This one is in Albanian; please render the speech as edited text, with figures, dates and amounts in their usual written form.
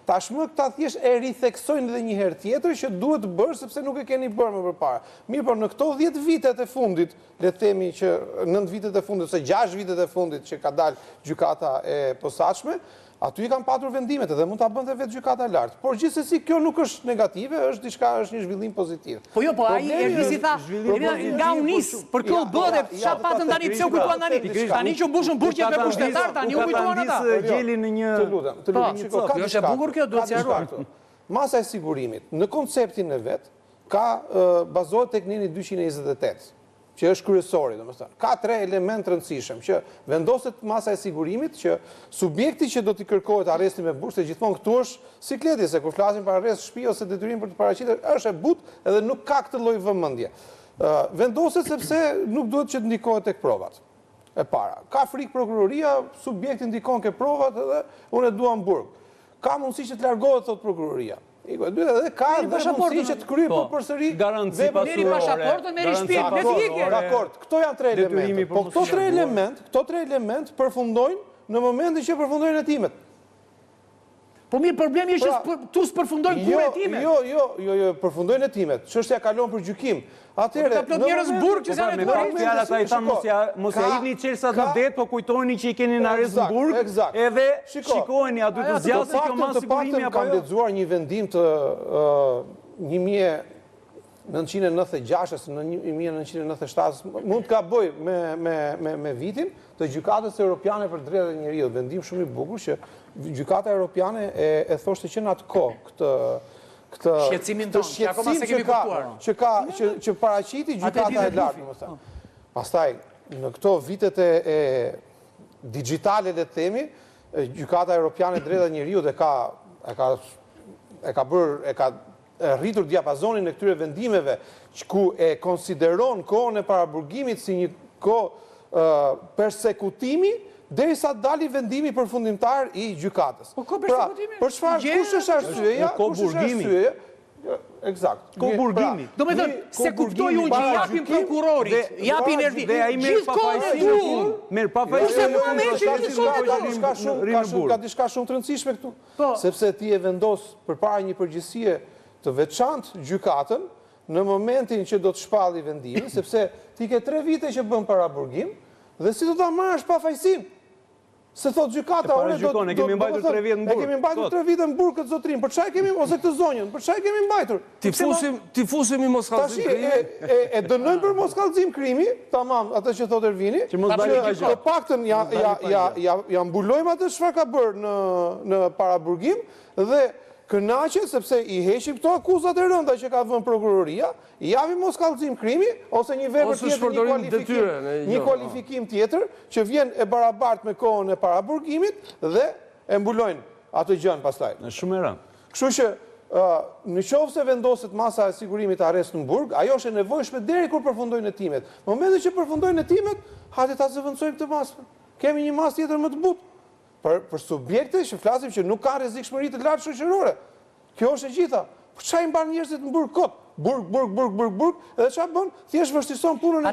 Tashmë këta thjesht e ritheksojnë edhe një herë tjetër që duhet bërë sepse nuk e keni bërë më përpara. Mirë, por në këto 10 vitet e fundit, le të themi që 9 vitet e fundit ose 6 vitet e fundit që ka dalë gjykata e posaçme, aty i kanë patur vendimet edhe mund ta bënte vetë gjykata e lartë. Por gjithsesi kjo nuk është negative, është një zhvillim pozitiv. Po jo, po ai Ervisi tha, nga u nis për kjo bëhet, çfarë patën tani pse u kujtuan tani? Tani që mbushën burqet me pushtetar, tani u kujtuan ata. Gjeli në një Të lutem, shiko, kjo është e bukur kjo, duhet sqaruar. Masa e sigurimit në konceptin e vet ka bazohet tek neni 228. Që është kryesori, domethënë. Ka 3 elementë të rëndësishëm që vendoset masa e sigurimit që subjekti që do t'i kërkohet arresti me burg, se gjithmonë këtu është sikleti, se kur flasim për arrest shtëpi ose detyrim për të paraqitur, është e butë edhe nuk ka këtë lloj vëmendje. Vendoset sepse nuk duhet që të ndikohet tek provat. E para, ka frikë prokuroria, subjekti ndikon ke provat edhe unë e dua në burg. Ka mundësi që të largohet thot prokuroria. Edhe ka mundësi që të kryej përsëri garanci pasurore. Merri pasaportën, merri shtëpinë, me fikje. Dakor, këto janë 3 elemente. Po këto 3 element përfundojnë në momentin që përfundojnë hetimet. Po mirë, problemi është që tu s'përfundojnë kur hetimet. Jo, përfundojnë hetimet. Çështja kalon për gjykim. Atëherë, ka plot njerëz burg që me pak fjalë ata i thanë mos ja hidhni çelsat në det, po kujtojeni që i keni në arrest në burg, edhe shikojeni aty të zgjasë kjo mas sigurimi apo kam lexuar një vendim të 1996 ose në 1997, mund të gaboj me vitin, të gjykatës europiane për drejtat e njeriut, vendim shumë i bukur që gjykata europiane e thoshte që në atë kohë këtë shqetësimin tonë, që akoma se kemi kuptuar. Që paraqiti gjykata e lartë, domethënë. Pastaj, në këto vitet e digjitale, le të themi, gjykata europiane e drejtat e njeriut e ka rritur diapazonin e këtyre vendimeve ku e konsideron kohën e paraburgimit si një kohë persekutimi derisa dali vendimi përfundimtar i gjykatës. Po ko persekutimi? Për çfarë? Kush është arsyeja? Kush është arsyeja? Eksakt. Ko burgimi. Do me thënë, se kuptoj unë që japin prokurorit, japin nervi. Gjithë kohën e duhur. Merë pa Ka diçka shumë të rëndësishme këtu. Sepse ti e vendos përpara një përgjegjësie të veçantë gjykatën në momentin që do të shpalli vendimin, sepse ti ke 3 vite që bën paraburgim dhe si do ta marrësh pa fajsin. Se thot gjykata, e kemi mbajtur 3 vjet në burg. E kemi mbajtur 3 vite në burg këtë zotrim. Për çfarë kemi ose këtë zonjën? Për çfarë kemi mbajtur? Ti fusemi mos kallëzim krimi. E dënojmë për mos kallëzim krimi, tamam, atë që thot Ervini. Të paktën ja mbulojmë atë çfarë ka bërë në paraburgim dhe kënaqet sepse i heqim këto akuzat e rënda që ka vënë prokuroria, i japim mos kallëzim krimi ose një vepër tjetër, një kualifikim tjetër që vjen e barabartë me kohën e paraburgimit dhe e mbulojnë atë gjën pastaj. Është shumë e rëndë. Kështu që në qoftë se vendoset masa e sigurimit arrest në burg, ajo është e nevojshme deri kur përfundojnë hetimet. Në momentin që përfundojnë hetimet, hajde ta zëvendësojmë këtë masë. Kemi një masë tjetër më të butë. Për subjekte që flasim që nuk ka rrezikshmëri të lartë shoqërore. Kjo është e gjitha. Për çfarë i mban njerëzit në burg kot? Burg, edhe çfarë bën? Thjesht vështirëson punën e